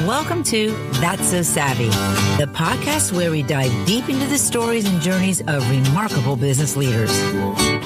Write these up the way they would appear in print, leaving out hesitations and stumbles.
Welcome to That's So Savvy, the podcast where we dive deep into the stories and journeys of remarkable business leaders.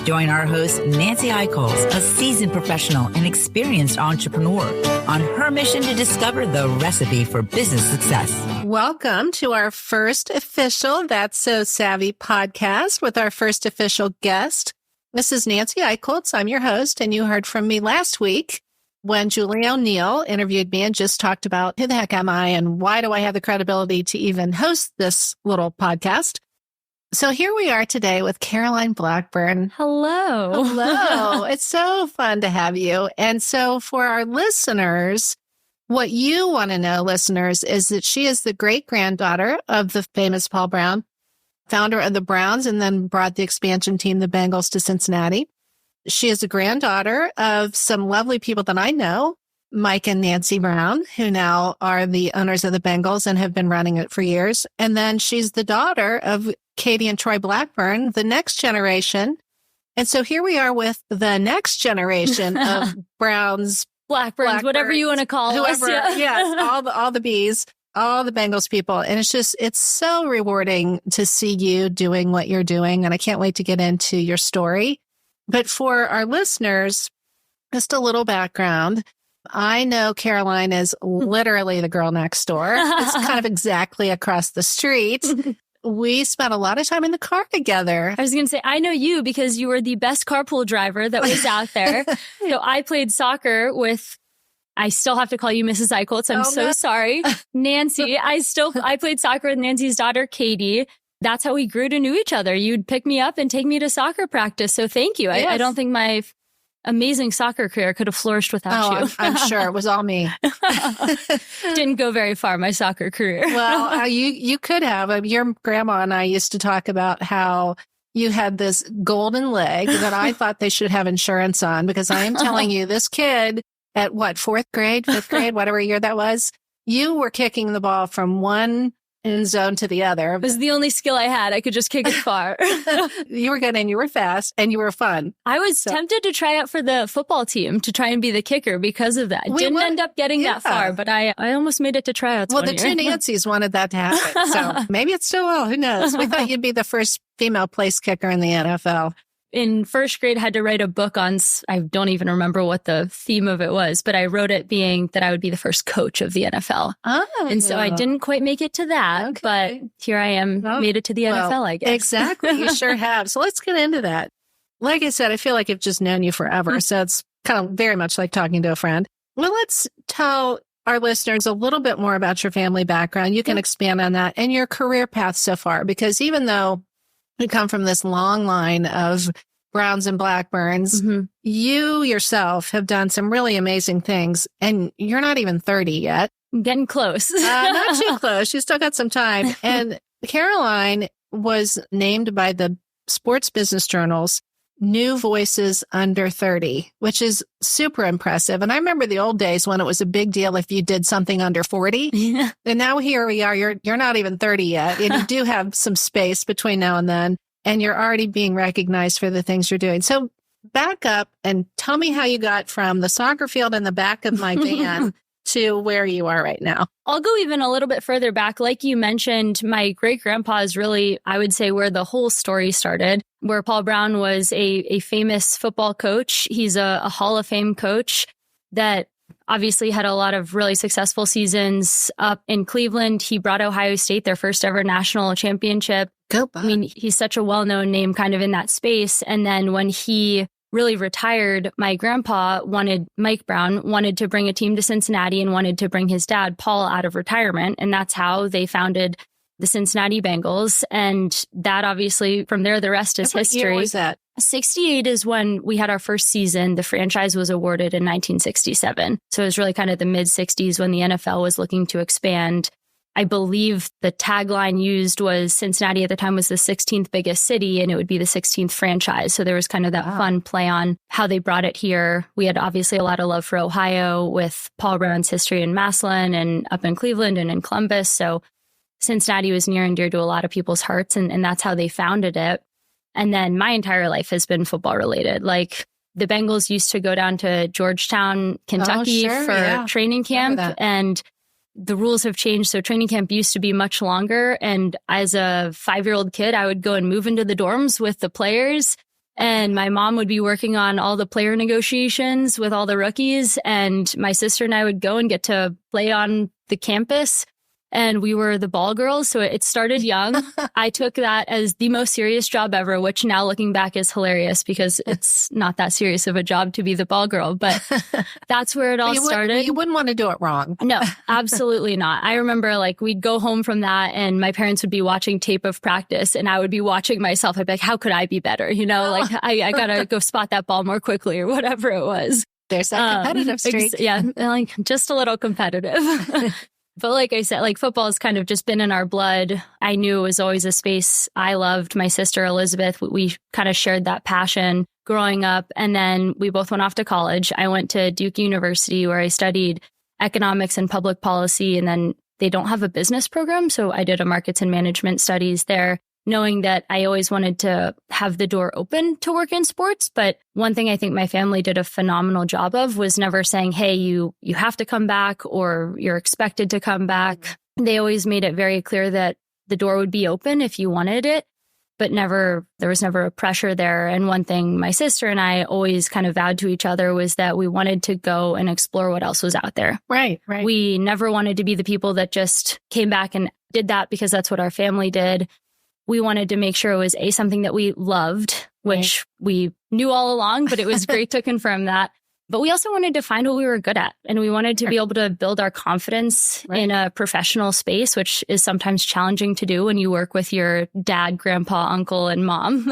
Join our host, Nancy Eichholz, a seasoned professional and experienced entrepreneur, on her mission to discover the recipe for business success. Welcome to our first official That's So Savvy podcast with our first official guest. This is Nancy Eichholz. I'm your host, and you heard from me last week when Julie O'Neill interviewed me and just talked about who the heck am I and why do I have the credibility to even host this little podcast. So here we are today with Caroline Blackburn. Hello. Hello. It's so fun to have you. And so for our listeners, what you want to know, listeners, is that she is the great-granddaughter of the famous Paul Brown, founder of the Browns, and then brought the expansion team, the Bengals, to Cincinnati. She is a granddaughter of some lovely people that I know, Mike and Nancy Brown, who now are the owners of the Bengals and have been running it for years. And then she's the daughter of Katie and Troy Blackburn, the next generation. And so here we are with the next generation of Browns, Blackburns, whatever you want to call whoever, us. Yeah. Yes, all the bees, all the Bengals people. And it's so rewarding to see you doing what you're doing. And I can't wait to get into your story. But for our listeners, just a little background. I know Caroline is literally the girl next door. It's kind of exactly across the street. We spent a lot of time in the car together. I was going to say, I know you because you were the best carpool driver that was out there. So I played soccer with, I still have to call you Mrs. Eichholz. I'm sorry. Nancy. I played soccer with Nancy's daughter, Katie. That's how we grew to know each other. You'd pick me up and take me to soccer practice. So thank you. Yes. I don't think my amazing soccer career could have flourished without you. I'm sure it was all me. Didn't go very far, my soccer career. Well, you could have. Your grandma and I used to talk about how you had this golden leg that I thought they should have insurance on, because I am telling you, this kid at fourth grade, fifth grade, whatever year that was, you were kicking the ball from one end zone to the other. It was the only skill I had. I could just kick it far. You were good and you were fast and you were fun. I was tempted to try out for the football team to try and be the kicker because of that. Didn't end up getting that far, but I almost made it to tryouts. Well, the two Nancys wanted that to happen. So maybe it's still will. Who knows? We thought you'd be the first female place kicker in the NFL. In first grade, I had to write a book on, I don't even remember what the theme of it was, but I wrote it being that I would be the first coach of the NFL. Oh. And so I didn't quite make it to that, but here I am, made it to the NFL, I guess. Exactly. You sure have. So let's get into that. Like I said, I feel like I've just known you forever. So it's kind of very much like talking to a friend. Well, let's tell our listeners a little bit more about your family background. You can expand on that and your career path so far, because even though we come from this long line of Browns and Blackburns, you yourself have done some really amazing things, and you're not even 30 yet. I'm getting close. Not too close. You still got some time. And Caroline was named by the Sports Business Journal's New Voices Under 30, which is super impressive. And I remember the old days when it was a big deal if you did something under 40. Yeah. And now here we are. You're not even 30 yet. And you do have some space between now and then. And you're already being recognized for the things you're doing. So back up and tell me how you got from the soccer field in the back of my van to where you are right now. I'll go even a little bit further back. Like you mentioned, my great-grandpa is really, I would say, where the whole story started, where Paul Brown was a famous football coach. He's a Hall of Fame coach that obviously had a lot of really successful seasons up in Cleveland. He brought Ohio State their first ever national championship. I mean, he's such a well-known name kind of in that space. And then when he really retired, my grandpa Mike Brown wanted to bring a team to Cincinnati and wanted to bring his dad, Paul, out of retirement. And that's how they founded the Cincinnati Bengals. And that obviously, from there, the rest is history. What year was that? 68 is when we had our first season. The franchise was awarded in 1967. So it was really kind of the mid-60s when the NFL was looking to expand. I believe the tagline used was Cincinnati at the time was the 16th biggest city, and it would be the 16th franchise. So there was kind of that fun play on how they brought it here. We had obviously a lot of love for Ohio with Paul Brown's history in Massillon and up in Cleveland and in Columbus. So Cincinnati was near and dear to a lot of people's hearts, and that's how they founded it. And then my entire life has been football related. Like the Bengals used to go down to Georgetown, Kentucky for training camp. And the rules have changed. So training camp used to be much longer. And as a 5-year-old kid, I would go and move into the dorms with the players. And my mom would be working on all the player negotiations with all the rookies. And my sister and I would go and get to play on the campus. And we were the ball girls. So it started young. I took that as the most serious job ever, which now looking back is hilarious because it's not that serious of a job to be the ball girl. But that's where it all started. You wouldn't want to do it wrong. No, absolutely not. I remember like we'd go home from that and my parents would be watching tape of practice and I would be watching myself. I'd be like, how could I be better? You know, like I got to go spot that ball more quickly or whatever it was. There's that competitive streak. Yeah, like just a little competitive. But like I said, like football has kind of just been in our blood. I knew it was always a space I loved. My sister, Elizabeth, we kind of shared that passion growing up. And then we both went off to college. I went to Duke University where I studied economics and public policy. And then they don't have a business program. So I did a markets and management studies there, knowing that I always wanted to have the door open to work in sports. But one thing I think my family did a phenomenal job of was never saying, hey, you have to come back or you're expected to come back. They always made it very clear that the door would be open if you wanted it, but there was never a pressure there. And one thing my sister and I always kind of vowed to each other was that we wanted to go and explore what else was out there. Right. We never wanted to be the people that just came back and did that because that's what our family did. We wanted to make sure it was something that we loved, which we knew all along, but it was great to confirm that. But we also wanted to find what we were good at. And we wanted to be able to build our confidence in a professional space, which is sometimes challenging to do when you work with your dad, grandpa, uncle, and mom.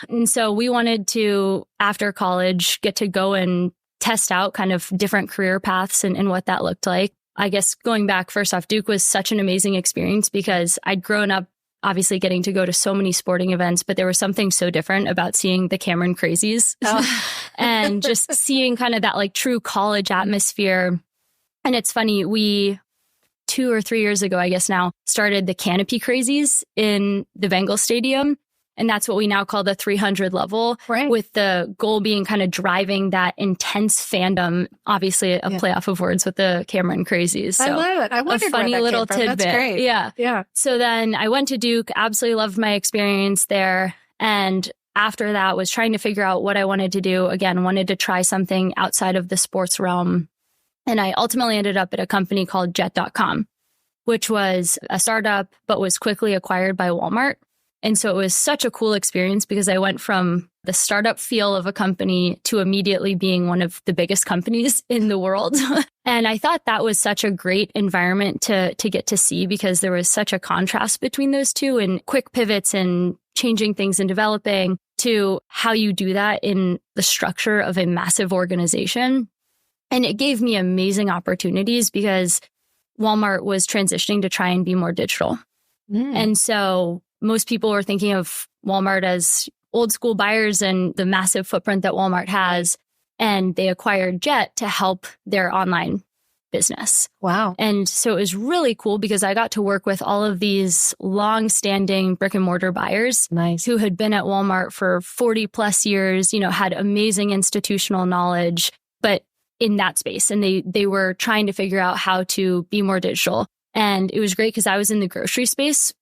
And so we wanted to, after college, get to go and test out kind of different career paths and what that looked like. I guess going back, first off, Duke was such an amazing experience because I'd grown up obviously getting to go to so many sporting events, but there was something so different about seeing the Cameron Crazies and just seeing kind of that like true college atmosphere. And it's funny, we 2 or 3 years ago, I guess now, started the Canopy Crazies in the Bengals Stadium. And that's what we now call the 300 level, with the goal being kind of driving that intense fandom, obviously a playoff of words with the Cameron Crazies. So I love it. I wondered a funny where that little came from. tidbit. That's great. Yeah. So then I went to Duke, absolutely loved my experience there. And after that was trying to figure out what I wanted to do. Again, wanted to try something outside of the sports realm. And I ultimately ended up at a company called Jet.com, which was a startup, but was quickly acquired by Walmart. And so it was such a cool experience because I went from the startup feel of a company to immediately being one of the biggest companies in the world. And I thought that was such a great environment to get to see because there was such a contrast between those two and quick pivots and changing things and developing to how you do that in the structure of a massive organization. And it gave me amazing opportunities because Walmart was transitioning to try and be more digital. And so most people were thinking of Walmart as old school buyers and the massive footprint that Walmart has. And they acquired Jet to help their online business. Wow. And so it was really cool because I got to work with all of these long-standing brick and mortar buyers who had been at Walmart for 40 plus years, had amazing institutional knowledge, but in that space. And they were trying to figure out how to be more digital. And it was great because I was in the grocery space,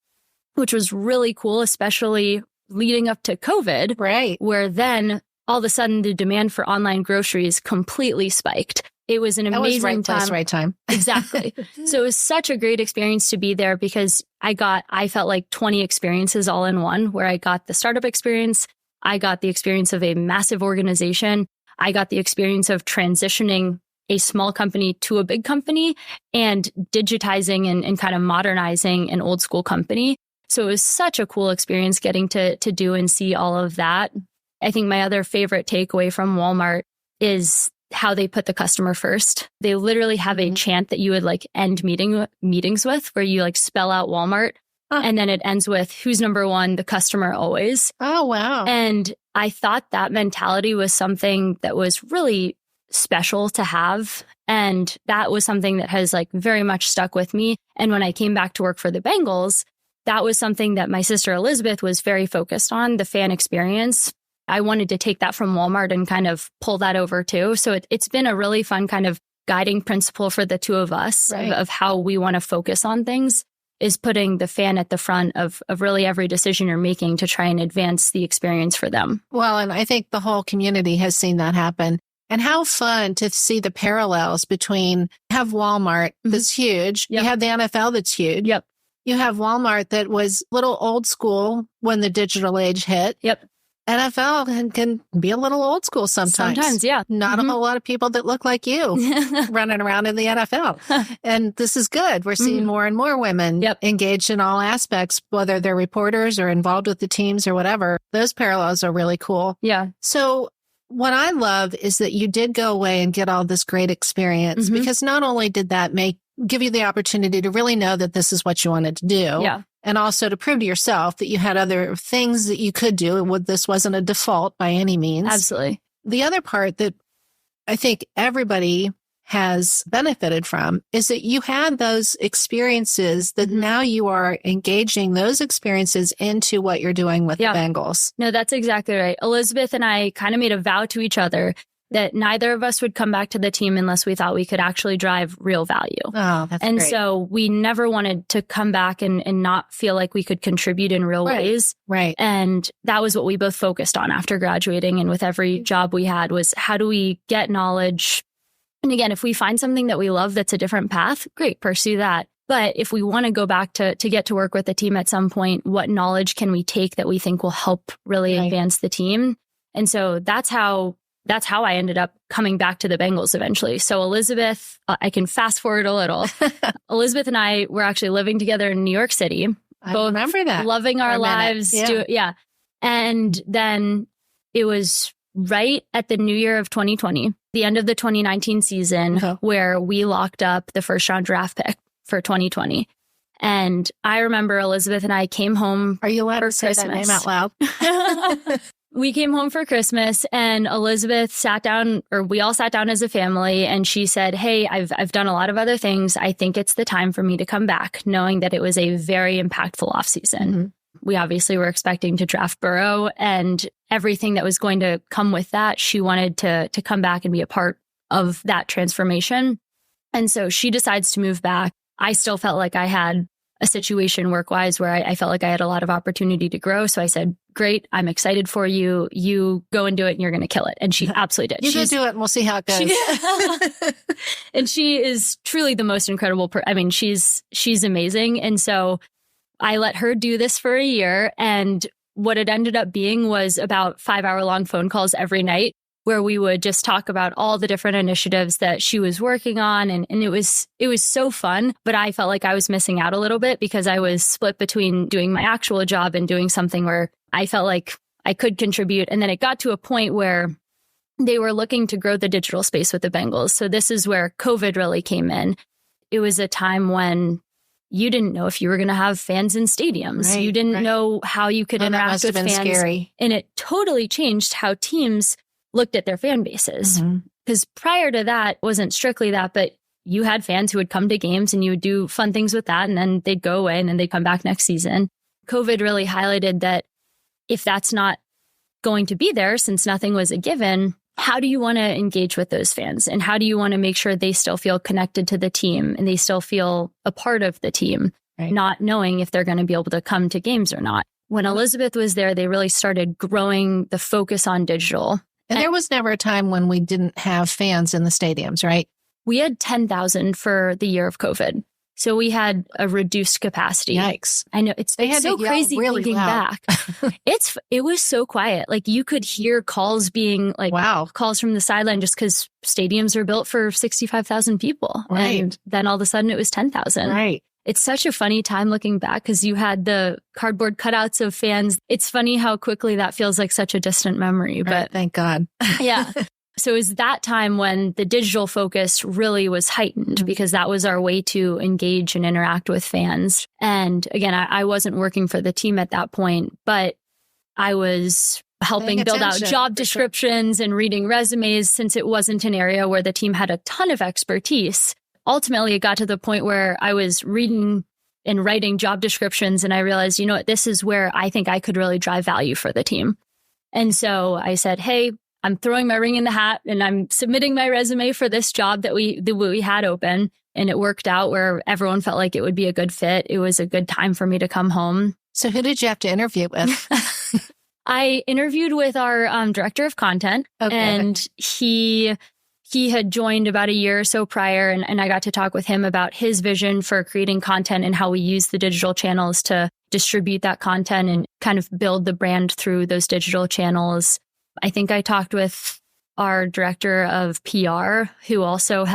which was really cool, especially leading up to COVID, where then all of a sudden the demand for online groceries completely spiked. It was an amazing right place, right time. Exactly. So it was such a great experience to be there because I felt like 20 experiences all in one, where I got the startup experience. I got the experience of a massive organization. I got the experience of transitioning a small company to a big company and digitizing and kind of modernizing an old school company. So it was such a cool experience getting to do and see all of that. I think my other favorite takeaway from Walmart is how they put the customer first. They literally have a chant that you would end meetings with, where you spell out Walmart. And then it ends with who's number one, the customer always. Oh, wow. And I thought that mentality was something that was really special to have. And that was something that has very much stuck with me. And when I came back to work for the Bengals, that was something that my sister Elizabeth was very focused on, the fan experience. I wanted to take that from Walmart and kind of pull that over too. So it's been a really fun kind of guiding principle for the two of us of how we want to focus on things is putting the fan at the front of really every decision you're making to try and advance the experience for them. Well, and I think the whole community has seen that happen. And how fun to see the parallels between you have Walmart that's huge. Yep. You have the NFL that's huge. Yep. You have Walmart that was a little old school when the digital age hit. Yep. NFL can be a little old school sometimes. Sometimes, yeah. Not a whole lot of people that look like you running around in the NFL. And this is good. We're seeing more and more women engaged in all aspects, whether they're reporters or involved with the teams or whatever. Those parallels are really cool. Yeah. So what I love is that you did go away and get all this great experience because not only did that give you the opportunity to really know that this is what you wanted to do. And also to prove to yourself that you had other things that you could do. This wasn't a default by any means. Absolutely. The other part that I think everybody has benefited from is that you had those experiences that now you are engaging those experiences into what you're doing with the Bengals. No, that's exactly right. Elizabeth and I kind of made a vow to each other that neither of us would come back to the team unless we thought we could actually drive real value. Oh, that's and great. So we never wanted to come back and not feel like we could contribute in real ways. Right. And that was what we both focused on after graduating. And with every job we had was how do we get knowledge? And again, if we find something that we love that's a different path, great, pursue that. But if we want to go back to get to work with the team at some point, what knowledge can we take that we think will help really advance the team? And so that's how I ended up coming back to the Bengals eventually. So Elizabeth, I can fast forward a little. Elizabeth and I were actually living together in New York City. I remember that. Loving our lives. And then it was right at the new year of 2020, the end of the 2019 season, where we locked up the first round draft pick for 2020. And I remember Elizabeth and I came home. Are you allowed to say that name out loud? We came home for Christmas and Elizabeth sat down, or we all sat down as a family, and she said, hey, I've done a lot of other things. I think it's the time for me to come back, knowing that it was a very impactful offseason. We obviously were expecting to draft Burrow and everything that was going to come with that. She wanted to come back and be a part of that transformation. And so she decides to move back. I still felt like I had a situation work-wise where I felt like I had a lot of opportunity to grow. So I said, great, I'm excited for you. You go and do it and you're going to kill it. And she absolutely did. You go do it and we'll see how it goes. And she is truly the most incredible she's amazing. And so I let her do this for a year. And what it ended up being was about 5-hour-long phone calls every night where we would just talk about all the different initiatives that she was working on. And it was so fun, but I felt like I was missing out a little bit because I was split between doing my actual job and doing something where I felt like I could contribute. And then it got to a point where they were looking to grow the digital space with the Bengals. So this is where COVID really came in. It was a time when you didn't know if you were going to have fans in stadiums. You didn't know how you could interact with fans. Scary. And it totally changed how teams looked at their fan bases. Because prior to that, wasn't strictly that, but you had fans who would come to games and you would do fun things with that, and then they'd go away and then they'd come back next season. COVID really highlighted that if that's not going to be there, since nothing was a given, how do you want to engage with those fans? And how do you want to make sure they still feel connected to the team and they still feel a part of the team, not knowing if they're going to be able to come to games or not? When Elizabeth was there, they really started growing the focus on digital. And there was never a time when we didn't have fans in the stadiums, right? We had 10,000 for the year of COVID. So we had a reduced capacity. Yikes. I know it's so crazy really thinking loud. back. It was so quiet. Like you could hear calls being like calls from the sideline just because stadiums are built for 65,000 people. Right. And then all of a sudden it was 10,000. Right. It's such a funny time looking back because you had the cardboard cutouts of fans. It's funny how quickly that feels like such a distant memory. But right, thank God. Yeah. So it was that time when the digital focus really was heightened because that was our way to engage and interact with fans. And again, I wasn't working for the team at that point, but I was helping build out job descriptions and reading resumes since it wasn't an area where the team had a ton of expertise. Ultimately, it got to the point where I was reading and writing job descriptions and I realized, you know what, this is where I think I could really drive value for the team. And so I said, hey, I'm throwing my ring in the hat and I'm submitting my resume for this job that we had open. And it worked out where everyone felt like it would be a good fit. It was a good time for me to come home. So who did you have to interview with? I interviewed with our director of content, and he had joined about a year or so prior, and I got to talk with him about his vision for creating content and how we use the digital channels to distribute that content and kind of build the brand through those digital channels. I think I talked with our director of PR, who also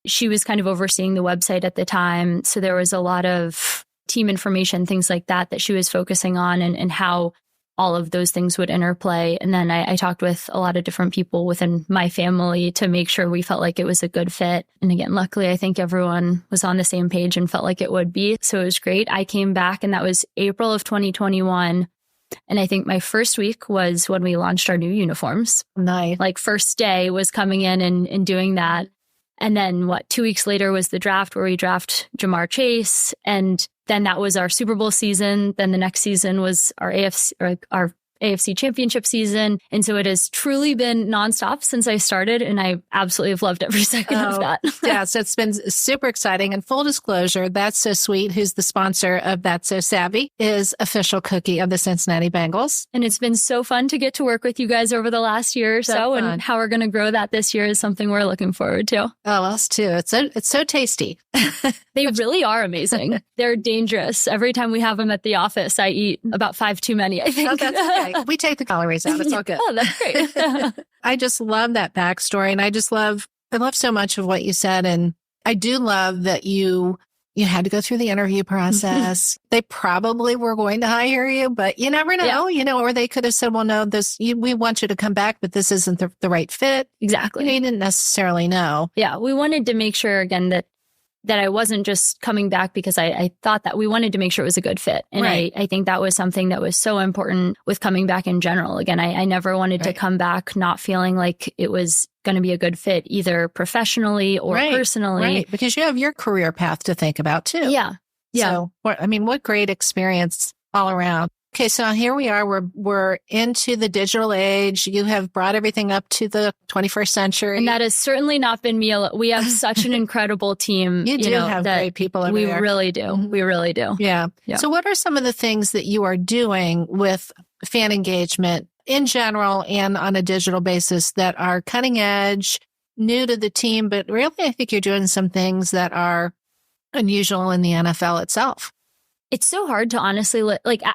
she was kind of overseeing the website at the time. So there was a lot of team information, things like that she was focusing on and how all of those things would interplay. And then I talked with a lot of different people within my family to make sure we felt like it was a good fit. And again, luckily, I think everyone was on the same page and felt like it would be. So it was great. I came back and that was April of 2021. And I think my first week was when we launched our new uniforms. Nice. Like first day was coming in and doing that. And then 2 weeks later was the draft where we draft Jamar Chase. And then that was our Super Bowl season. Then the next season was our AFC championship season. And so it has truly been nonstop since I started. And I absolutely have loved every second of that. Yeah, so it's been super exciting. And full disclosure, That's So Sweet, who's the sponsor of That's So Savvy, is official cookie of the Cincinnati Bengals. And it's been so fun to get to work with you guys over the last year or so. And how we're going to grow that this year is something we're looking forward to. Oh, us too. It's so tasty. They really are amazing. They're dangerous. Every time we have them at the office, I eat about 5 too many, I think. Oh, that's okay. We take the calories out. It's all good. Oh, that's great. I just love that backstory. And I love so much of what you said. And I do love that you had to go through the interview process. They probably were going to hire you, but you never know, or they could have said, well, no, we want you to come back, but this isn't the right fit. Exactly. You didn't necessarily know. Yeah. We wanted to make sure again that I wasn't just coming back because I thought that we wanted to make sure it was a good fit. And right. I think that was something that was so important with coming back in general. Again, I never wanted to come back not feeling like it was going to be a good fit, either professionally or personally. Right, because you have your career path to think about too. Yeah. So, what great experience all around. Okay, so here we are. We're into the digital age. You have brought everything up to the 21st century. And that has certainly not been me. We have such an incredible team. You do have great people over there. We really do. Mm-hmm. We really do. Yeah. So what are some of the things that you are doing with fan engagement in general and on a digital basis that are cutting edge, new to the team, but really I think you're doing some things that are unusual in the NFL itself? It's so hard to honestly,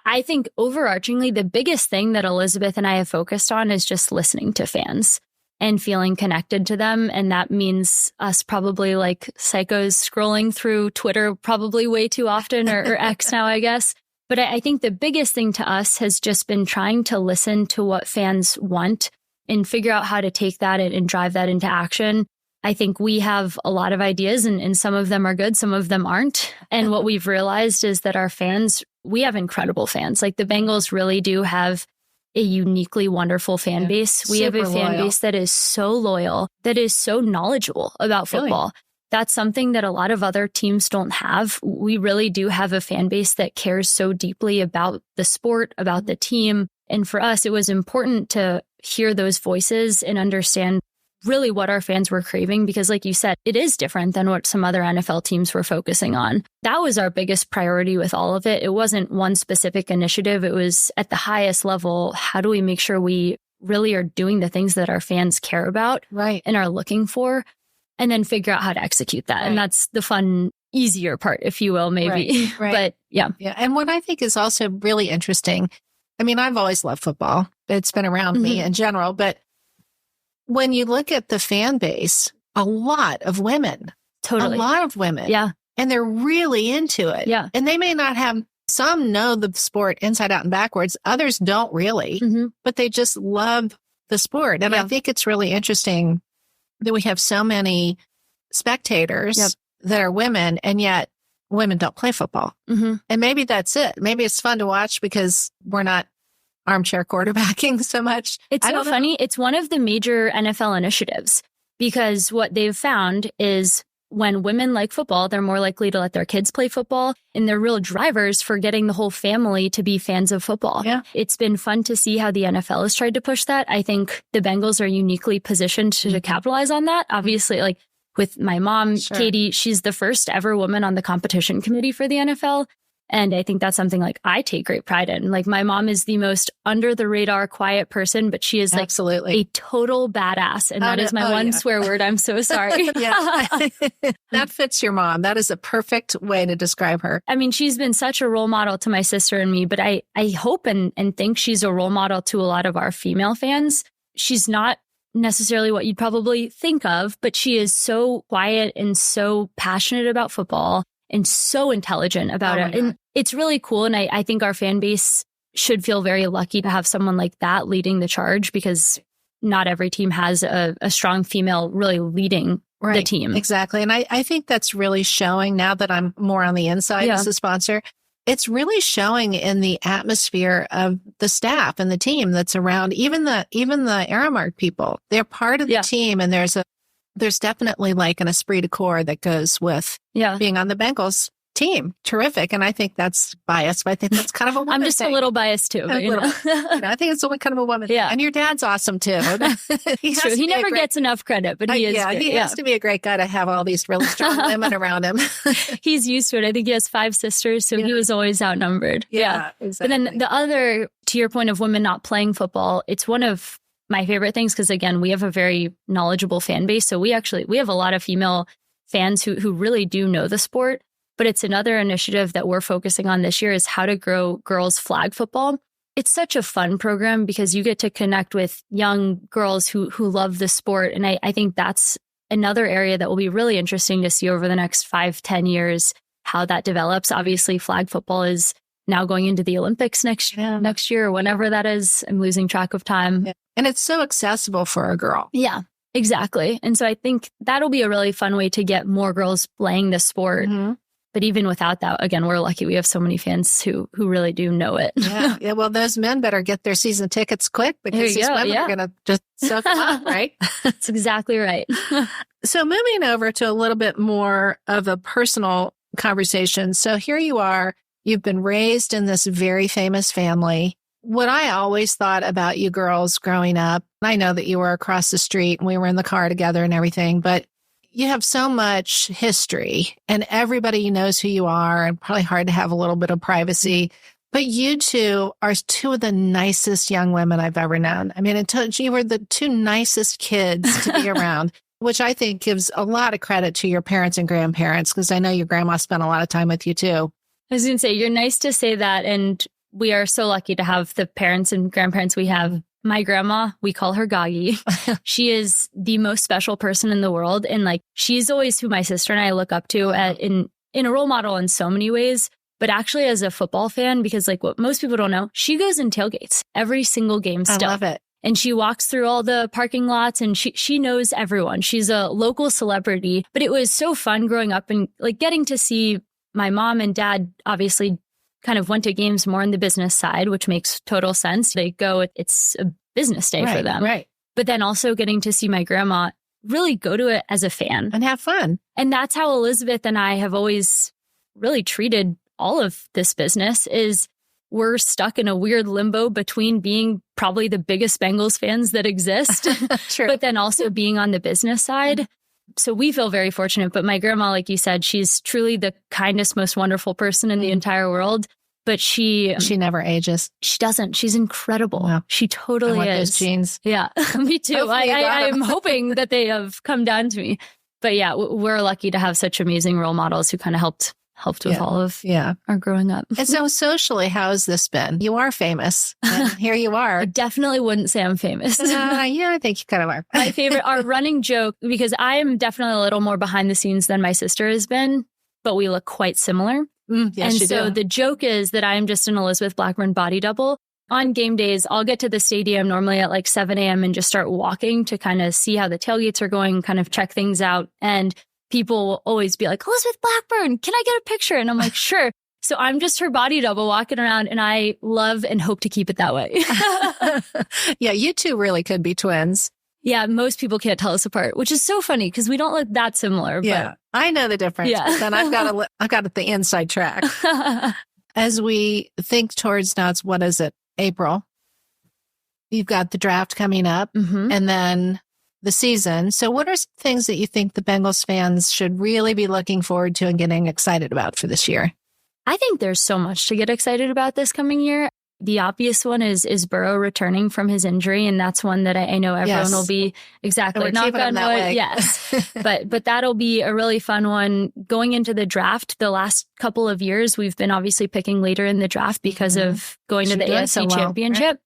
I think overarchingly, the biggest thing that Elizabeth and I have focused on is just listening to fans and feeling connected to them. And that means us probably like psychos scrolling through Twitter probably way too often or X now, I guess. But I think the biggest thing to us has just been trying to listen to what fans want and figure out how to take that and drive that into action. I think we have a lot of ideas and some of them are good, some of them aren't. And what we've realized is that our fans, we have incredible fans. Like the Bengals really do have a uniquely wonderful fan base. We have a fan base that is so loyal, that is so knowledgeable about football. Really? That's something that a lot of other teams don't have. We really do have a fan base that cares so deeply about the sport, about the team. And for us, it was important to hear those voices and understand really what our fans were craving, because like you said, it is different than what some other NFL teams were focusing on. That was our biggest priority with all of it. It wasn't one specific initiative. It was at the highest level. How do we make sure we really are doing the things that our fans care about and are looking for, and then figure out how to execute that. And that's the fun, easier part, if you will, maybe. Right. But yeah. And what I think is also really interesting, I've always loved football. It's been around me in general, but when you look at the fan base, a lot of women. Totally. A lot of women. Yeah. And they're really into it. Yeah. And they may not have, some know the sport inside out and backwards. Others don't really, but they just love the sport. And I think it's really interesting that we have so many spectators that are women, and yet women don't play football. And maybe that's it. Maybe it's fun to watch because we're not armchair quarterbacking so much. It's so funny. It's one of the major NFL initiatives, because what they've found is when women like football, they're more likely to let their kids play football, and they're real drivers for getting the whole family to be fans of football. Yeah. It's been fun to see how the NFL has tried to push that. I think the Bengals are uniquely positioned to capitalize on that. Obviously, like with my mom, Katie, she's the first ever woman on the competition committee for the NFL. And I think that's something like I take great pride in. Like my mom is the most under the radar, quiet person, but she is like a total badass. And that is my one swear word. I'm so sorry. That fits your mom. That is a perfect way to describe her. I mean, she's been such a role model to my sister and me, but I hope and think she's a role model to a lot of our female fans. She's not necessarily what you'd probably think of, but she is so quiet and so passionate about football and so intelligent about it. And it's really cool. And I think our fan base should feel very lucky to have someone like that leading the charge, because not every team has a strong female really leading the team. Exactly. And I think that's really showing now that I'm more on the inside as a sponsor. It's really showing in the atmosphere of the staff and the team that's around, even the Aramark people. They're part of the team, and there's definitely like an esprit de corps that goes with being on the Bengals team. Terrific. And I think that's biased, but I think that's kind of a woman I'm just thing. A little biased too. But, I think it's kind of a woman thing. And your dad's awesome too. He never gets enough credit, but he is great. He has to be a great guy to have all these really strong women around him. He's used to it. I think he has 5 sisters, so he was always outnumbered. Yeah, exactly. But then the other, to your point of women not playing football, it's one of my favorite things because, again, we have a very knowledgeable fan base. So we have a lot of female fans who really do know the sport. But it's another initiative that we're focusing on this year is how to grow girls flag football. It's such a fun program because you get to connect with young girls who love the sport. And I think that's another area that will be really interesting to see over the next 5-10 years, how that develops. Obviously, flag football is now going into the Olympics next year, or whenever that is. I'm losing track of time. Yeah. And it's so accessible for a girl. Yeah, exactly. And so I think that'll be a really fun way to get more girls playing the sport. Mm-hmm. But even without that, again, we're lucky we have so many fans who really do know it. Yeah. Well, those men better get their season tickets quick because these women are going to just soak them up, right? That's exactly right. So moving over to a little bit more of a personal conversation. So here you are. You've been raised in this very famous family. What I always thought about you girls growing up, I know that you were across the street and we were in the car together and everything, but you have so much history and everybody knows who you are, and probably hard to have a little bit of privacy. But you two are two of the nicest young women I've ever known. I mean, you were the 2 nicest kids to be around, which I think gives a lot of credit to your parents and grandparents, because I know your grandma spent a lot of time with you too. I was going to say, you're nice to say that. And we are so lucky to have the parents and grandparents we have. My grandma, we call her Gagi. She is the most special person in the world. And like, she's always who my sister and I look up to in a role model in so many ways, but actually as a football fan, because like what most people don't know, she goes in tailgates every single game still. I love it. And she walks through all the parking lots and she knows everyone. She's a local celebrity, but it was so fun growing up and like getting to see my mom and dad obviously kind of went to games more on the business side, which makes total sense. They go, it's a business day for them. Right. But then also getting to see my grandma really go to it as a fan. And have fun. And that's how Elizabeth and I have always really treated all of this business is we're stuck in a weird limbo between being probably the biggest Bengals fans that exist, True. But then also being on the business side. So we feel very fortunate. But my grandma, like you said, she's truly the kindest, most wonderful person in the entire world. But she never ages. She doesn't. She's incredible. Wow. She totally is. Those genes. Yeah, me too. I'm hoping that they have come down to me. But yeah, we're lucky to have such amazing role models who kind of helped with all of our growing up. And so socially, how has this been? You are famous. And here you are. I definitely wouldn't say I'm famous. Yeah, I think you kind of are. My favorite, our running joke, because I am definitely a little more behind the scenes than my sister has been, but we look quite similar. Yes, and so the joke is that I'm just an Elizabeth Blackburn body double. On game days, I'll get to the stadium normally at like 7 a.m. and just start walking to kind of see how the tailgates are going, kind of check things out. And people will always be like, Elizabeth Blackburn, can I get a picture? And I'm like, sure. So I'm just her body double walking around, and I love and hope to keep it that way. Yeah, you two really could be twins. Yeah, most people can't tell us apart, which is so funny because we don't look that similar. Yeah, but I know the difference. Yeah. But then I've got the inside track. As we think towards now, what is it? April. You've got the draft coming up, and then the season. So what are some things that you think the Bengals fans should really be looking forward to and getting excited about for this year? I think there's so much to get excited about this coming year. The obvious one is Burrow returning from his injury, and that's one that I know everyone will be exactly knock on wood. Yes, but that'll be a really fun one. Going into the draft, the last couple of years we've been obviously picking later in the draft because of going to the AFC Championship, right?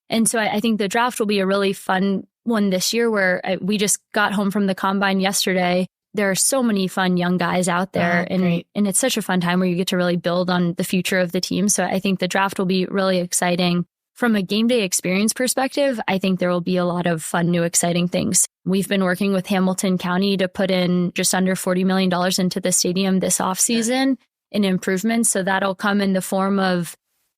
And so I think the draft will be a really fun one this year. Where we just got home from the combine yesterday. There are so many fun young guys out there, and it's such a fun time where you get to really build on the future of the team. So I think the draft will be really exciting. From a game day experience perspective, I think there will be a lot of fun, new, exciting things. We've been working with Hamilton County to put in just under $40 million into the stadium this offseason in improvements. So that'll come in the form of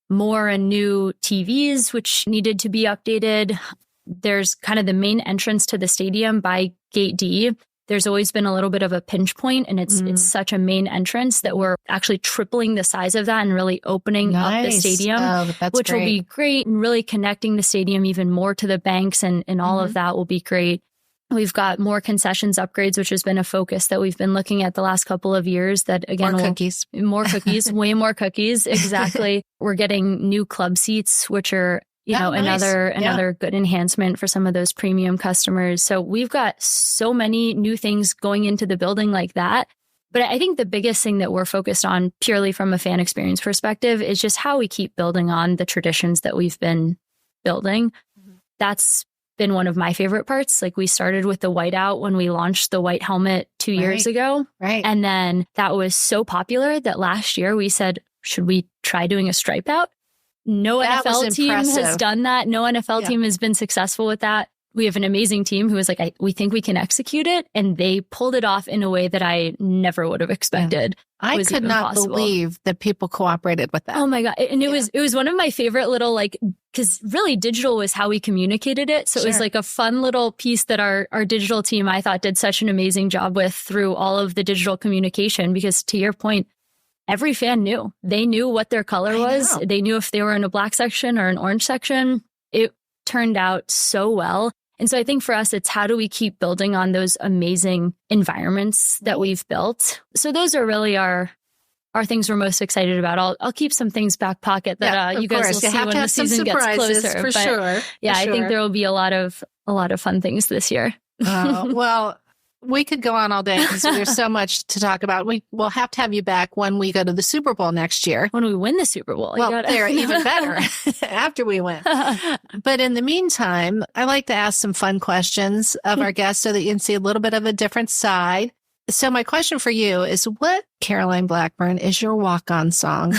more and new TVs, which needed to be updated. There's kind of the main entrance to the stadium by Gate D. There's always been a little bit of a pinch point, and it's such a main entrance that we're actually tripling the size of that and really opening up the stadium, which will be great, and really connecting the stadium even more to the banks, and all of that will be great. We've got more concessions upgrades, which has been a focus that we've been looking at the last couple of years. That again, more cookies, way more cookies. Exactly. We're getting new club seats, which are another good enhancement for some of those premium customers. So we've got so many new things going into the building like that. But I think the biggest thing that we're focused on purely from a fan experience perspective is just how we keep building on the traditions that we've been building. That's been one of my favorite parts. Like we started with the whiteout when we launched the white helmet 2 years ago. Right. And then that was so popular that last year we said, should we try doing a stripe out? No NFL team has done that. No NFL team has been successful with that. We have an amazing team who was like, we think we can execute it. And they pulled it off in a way that I never would have expected. I could not believe that people cooperated with that. Oh my God. And it was one of my favorite little, because really digital was how we communicated it. So it was like a fun little piece that our digital team, I thought, did such an amazing job with through all of the digital communication. Because to your point, every fan knew. They knew what their color was. They knew if they were in a black section or an orange section. It turned out so well. And so I think for us, it's how do we keep building on those amazing environments that we've built? So those are really our things we're most excited about. I'll keep some things back pocket that you guys will see when the season gets closer. For sure. Yeah, I think there will be a lot of fun things this year. Well, we could go on all day because there's so much to talk about. We'll have to have you back when we go to the Super Bowl next year. When we win the Super Bowl. Well, they're even better after we win. But in the meantime, I like to ask some fun questions of our guests so that you can see a little bit of a different side. So my question for you is, what, Caroline Blackburn, is your walk-on song?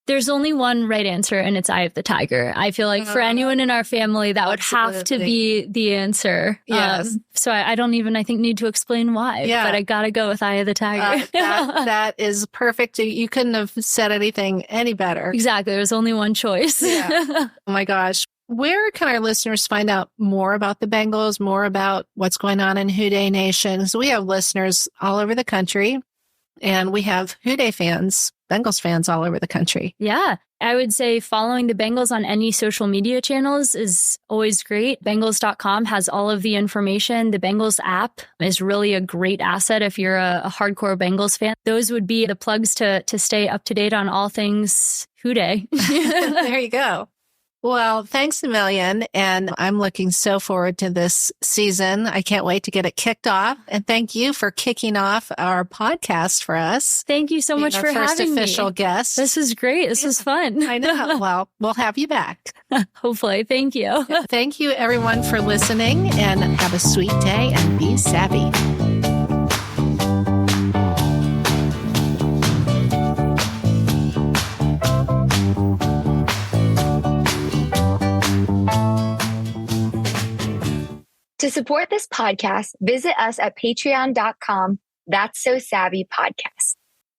There's only one right answer, and it's Eye of the Tiger. I feel like for anyone in our family, that would have to be the answer. Yes. So I don't even, I think, need to explain why. But I got to go with Eye of the Tiger. That is perfect. You couldn't have said anything any better. Exactly. There's only one choice. Oh my gosh. Where can our listeners find out more about the Bengals, more about what's going on in Houday Nation? So we have listeners all over the country, and we have Houday fans, Bengals fans all over the country. Yeah. I would say following the Bengals on any social media channels is always great. Bengals.com has all of the information. The Bengals app is really a great asset if you're a hardcore Bengals fan. Those would be the plugs to stay up to date on all things Houday. There you go. Well, thanks a million. And I'm looking so forward to this season. I can't wait to get it kicked off. And thank you for kicking off our podcast for us. Thank you so much for having me. First official guest. This is great. This is fun. I know. Well, we'll have you back. Hopefully. Thank you. Thank you, everyone, for listening, and have a sweet day and be savvy. To support this podcast, visit us at patreon.com. That's So Savvy Podcast.